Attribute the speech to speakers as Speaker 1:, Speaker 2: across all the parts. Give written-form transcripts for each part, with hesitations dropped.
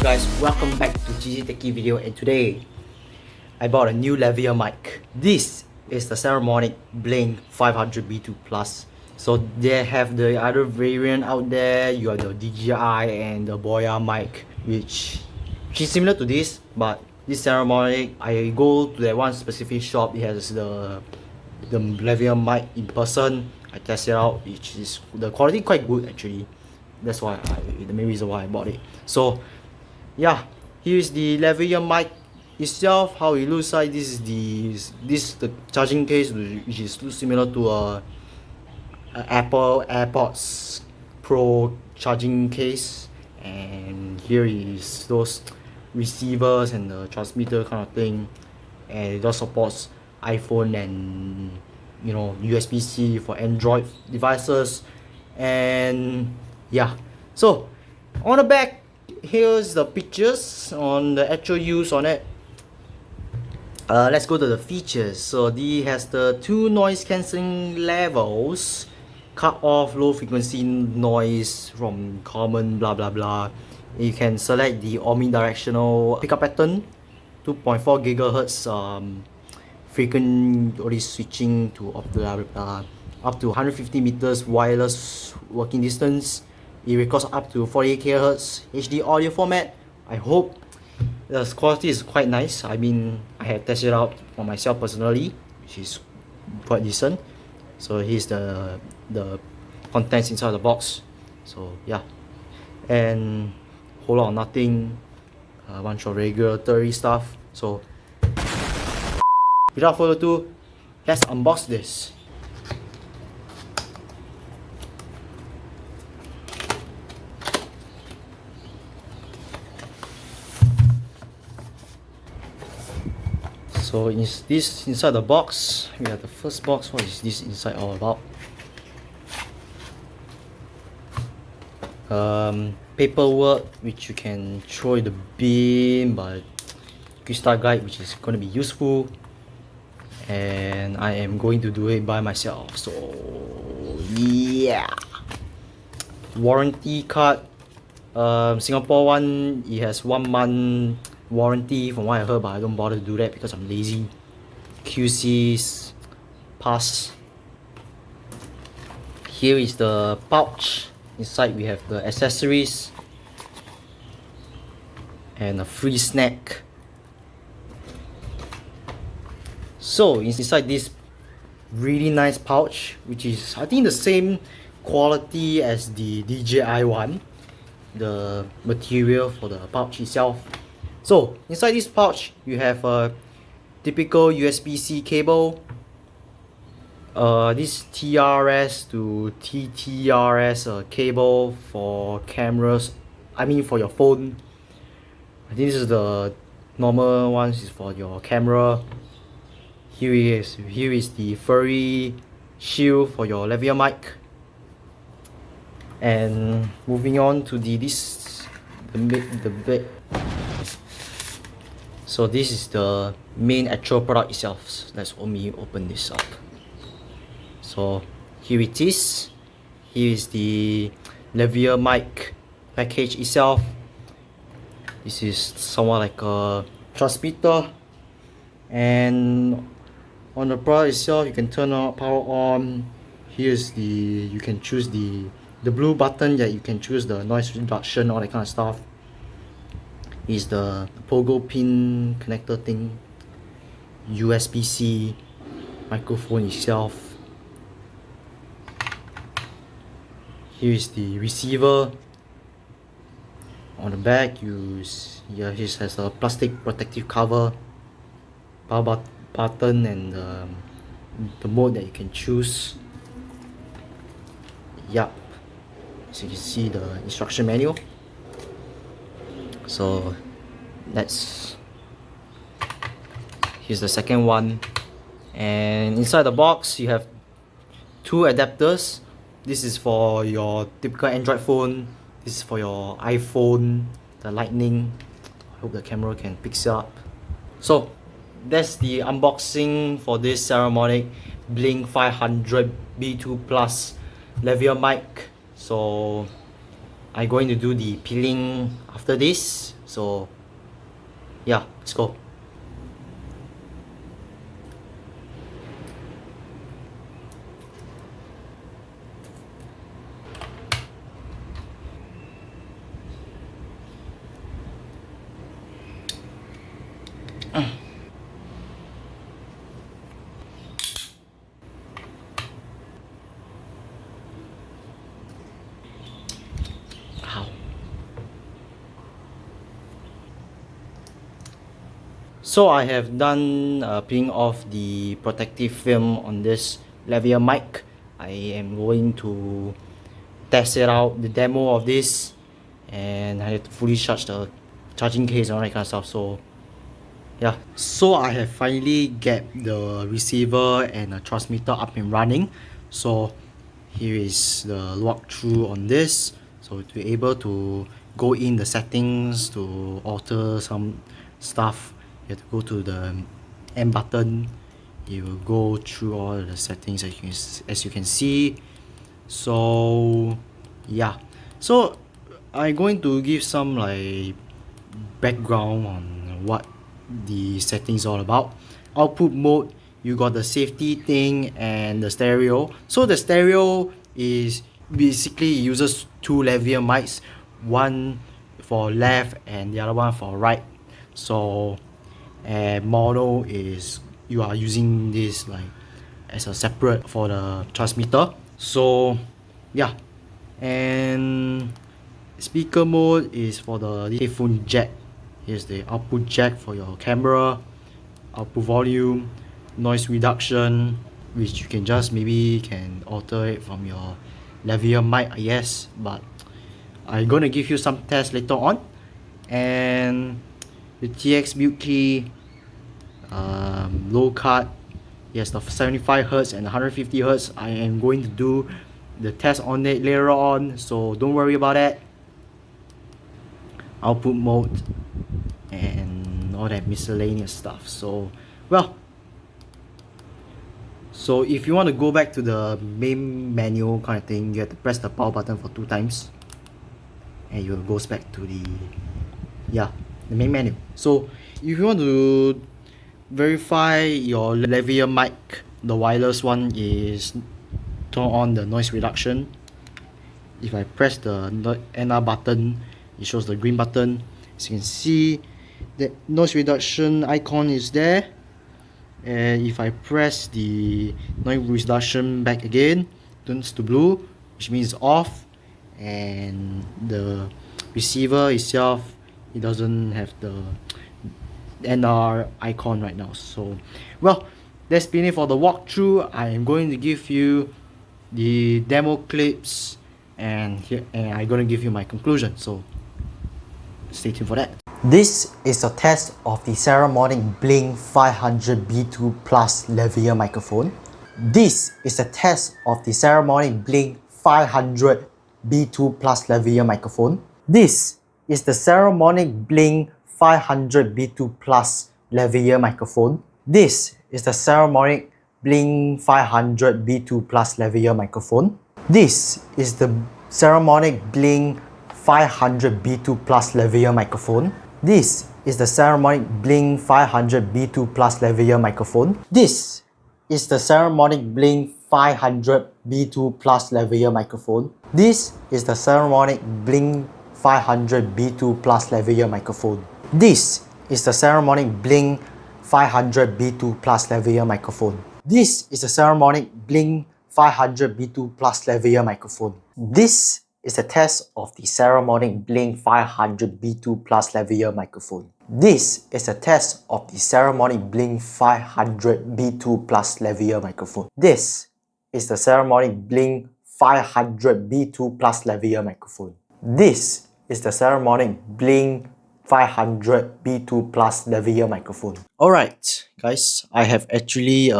Speaker 1: guys, welcome back to GG Techie video, and today I bought a new lavalier mic. This is the Saramonic Blink500 B2 Plus. So they have the other variant out there. You have the DJI and the Boya mic, which is similar to this, but this Saramonic, I go to that one specific shop. It has the lavalier mic in person. I test it out, which is the quality quite good actually. That's why the main reason why I bought it. So yeah, here's the lavalier mic itself, how it looks like. This is the charging case, which is similar to a Apple AirPods Pro charging case, and here is those receivers and the transmitter kind of thing, and it also supports iPhone and USB-C for Android devices. And yeah, so on the back, here's the pictures on the actual use on it. Let's go to the features. So it has the 2 noise cancelling levels, cut off low frequency noise from common blah blah blah. You can select the omnidirectional pickup pattern, 2.4 GHz frequency switching to up to 150 meters wireless working distance. It records up to 48 kHz HD audio format. I hope the quality is quite nice. I mean, I have tested it out for myself personally, which is quite decent. So here's the contents inside the box. So yeah, and whole lot of nothing, a bunch of regulatory stuff. So without further ado, let's unbox this. So is this inside the box? We have the first box. What is this inside all about? Paperwork, which you can throw in the bin, but quick start guide, which is going to be useful, and I am going to do it by myself. So yeah, warranty card. Singapore one, it has 1 month warranty from what I heard, but I don't bother to do that because I'm lazy. QC's pass. Here is the pouch. Inside we have the accessories and a free snack. So inside this really nice pouch, which is I think the same quality as the DJI one, the material for the pouch itself. So inside this pouch you have a typical USB-C cable, this TRS to TTRS cable for cameras, I mean for your phone. I think this is the normal ones, is for your camera. Here is the furry shield for your lavalier mic. And moving on to the bit. So this is the main actual product itself. Let's let me open this up. So here it is. Here is the lavalier mic package itself. This is somewhat like a transmitter, and on the product itself you can turn on power on. Here's you can choose the blue button that you can choose the noise reduction, all that kind of stuff. Is the pogo pin connector thing, USB-C microphone itself. Here is the receiver. On the back, here has a plastic protective cover, power button, and the mode that you can choose. Yup, so you can see the instruction manual. So here's the second one, and inside the box you have 2 adapters. This is for your typical Android phone. This is for your iPhone, the Lightning. I hope the camera can pick it up. So that's the unboxing for this Saramonic Blink500 B2 Plus lavalier mic. So I'm going to do the peeling after this. So yeah, let's go. Ow. So I have done peeling off the protective film on this lavalier mic. I am going to test it out, the demo of this, and I have to fully charge the charging case and all that kind of stuff. So yeah, so I have finally get the receiver and the transmitter up and running. So here is the walkthrough on this. So to be able to go in the settings to alter some stuff, you have to go to the M button. You will go through all the settings as you can see. So yeah, so I'm going to give some like background on what the settings all about. Output mode, you got the safety thing and the stereo. So the stereo is basically uses two lavalier mics, one for left and the other one for right. So mono is you are using this like as a separate for the transmitter. So yeah, and speaker mode is for the headphone jack. Here's the output jack for your camera, output volume, noise reduction, which you can just maybe can alter it from your lavalier mic, I guess, but I'm gonna give you some tests later on. And the TX mute key, low cut, yes, the 75Hz and 150Hz. I am going to do the test on it later on, so don't worry about that. Output mode and all that miscellaneous stuff. So well, so if you want to go back to the main menu kind of thing, you have to press the power button for 2 times and it goes back to the the main menu. So if you want to verify your lavalier mic, the wireless one is turn on the noise reduction. If I press the NR button, it shows the green button. As you can see, the noise reduction icon is there. And if I press the noise reduction back again, turns to blue, which means off. And the receiver itself, it doesn't have the NR icon right now. So well, that's been it for the walkthrough. I am going to give you the demo clips and I'm going to give you my conclusion. So stay tuned for that. This is a test of the Saramonic Blink500 B2 Plus lavalier microphone. This is a test of the Saramonic Blink500 B2 Plus lavalier microphone. This is the Saramonic Blink500 B2 Plus lavalier microphone. This is the Saramonic Blink500 B2 Plus lavalier microphone. This is the Saramonic Blink500 B2 Plus lavalier microphone. This is the Saramonic Blink500 B2 Plus lavalier microphone. This is the Saramonic Blink500 B2 Plus lavalier microphone. This is the Saramonic Blink500 B2 Plus lavalier microphone. This is the Saramonic Blink500 B2 Plus lavalier microphone. This is the Saramonic Blink500 B2 Plus lavalier microphone. This is a test of the Saramonic Blink500 B2 Plus lavalier microphone. This is a test of the Saramonic Blink500 B2 Plus lavalier microphone. This is the Saramonic Blink500 B2 Plus lavalier microphone. This is the Saramonic Blink500 B2 Plus lavalier microphone. Alright guys, I have actually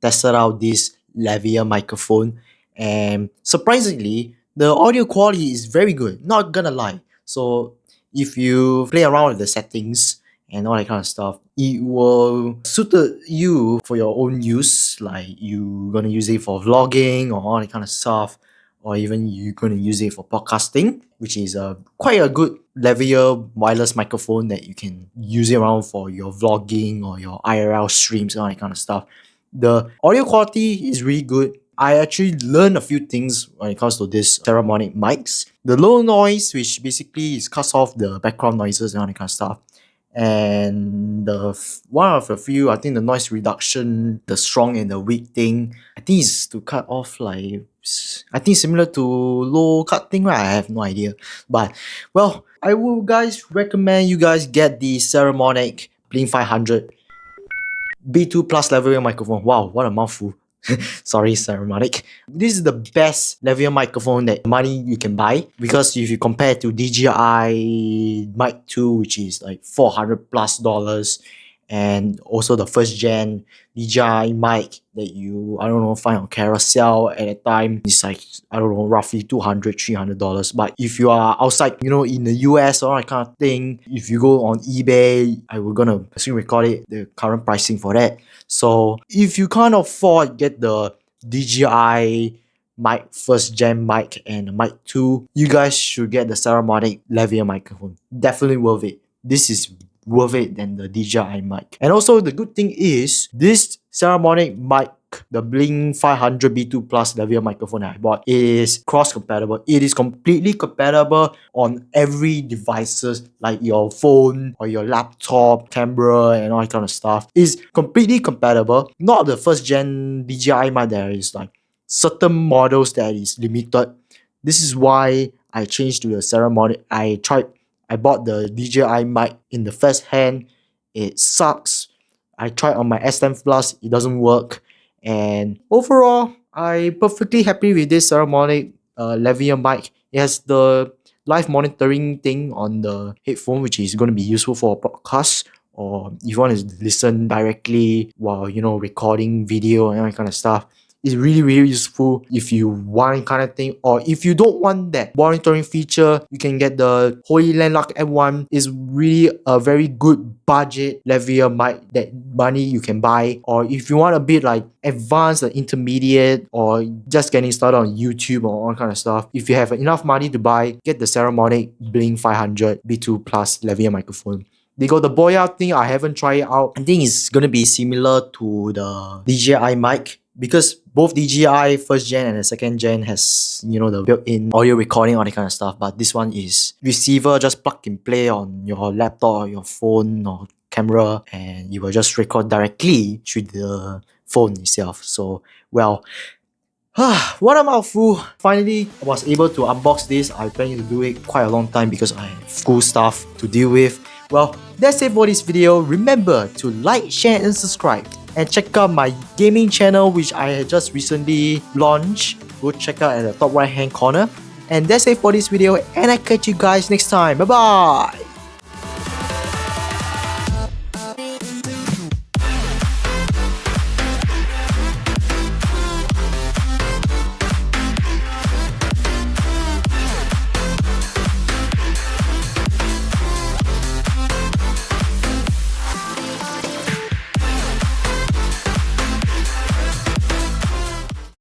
Speaker 1: tested out this lavalier microphone, and surprisingly the audio quality is very good, not gonna lie. So if you play around with the settings and all that kind of stuff, it will suit you for your own use, like you gonna use it for vlogging or all that kind of stuff, or even you're going to use it for podcasting, which is quite a good lavalier wireless microphone that you can use it around for your vlogging or your IRL streams and all that kind of stuff. The audio quality is really good. I actually learned a few things when it comes to this Saramonic mics. The low noise, which basically is cuts off the background noises and all that kind of stuff. And one of the few, I think the noise reduction, the strong and the weak thing, I think is to cut off like, I think similar to low cut thing, right? I have no idea. But well, I will guys recommend you guys get the Saramonic Blink500 B2 Plus lavalier microphone. Wow, what a mouthful. Sorry, Saramonic. This is the best lavalier microphone that money you can buy, because if you compare to DJI Mic 2, which is like $400+, and also the first gen DJI mic that you, I don't know, find on Carousel at a time, it's like, I don't know, roughly $200-$300. But if you are outside, you know, in the US or that kind of thing, if you go on eBay, I will gonna screen record it, the current pricing for that. So if you can't afford, get the DJI mic first gen mic and mic 2, you guys should get the Saramonic lavalier microphone. Definitely worth it. This is worth it than the DJI mic. And also the good thing is this Saramonic mic, the Blink500 B2 Plus lavalier microphone that I bought, is cross compatible. It is completely compatible on every devices like your phone or your laptop, camera and all that kind of stuff. It's completely compatible. Not the first gen DJI mic, there is like certain models that is limited. This is why I changed to the Saramonic. I bought the DJI mic in the first hand. It sucks. I tried on my S10 Plus, it doesn't work. And overall, I'm perfectly happy with this Saramonic lavalier mic. It has the live monitoring thing on the headphone, which is going to be useful for a podcast, or if you want to listen directly while, you know, recording video and all that kind of stuff. It's really, really useful if you want kind of thing. Or if you don't want that monitoring feature, you can get the Holy Landmark M1. It's really a very good budget lavalier mic that money you can buy. Or if you want a bit like advanced, like intermediate, or just getting started on YouTube or all kind of stuff, if you have enough money to buy, get the Saramonic Blink500 B2 Plus lavalier microphone. They got the boy-out thing. I haven't tried it out. I think it's gonna be similar to the DJI mic, because both DJI first gen and the second gen has, you know, the built-in audio recording, all that kind of stuff. But this one is receiver, just plug and play on your laptop or your phone or camera, and you will just record directly through the phone itself. So, well, what a mouthful. Finally, I was able to unbox this. I planning to do it quite a long time because I have school stuff to deal with. Well, that's it for this video. Remember to like, share and subscribe. And check out my gaming channel, which I had just recently launched. Go check out at the top right hand corner. And that's it for this video, and I catch you guys next time. Bye bye.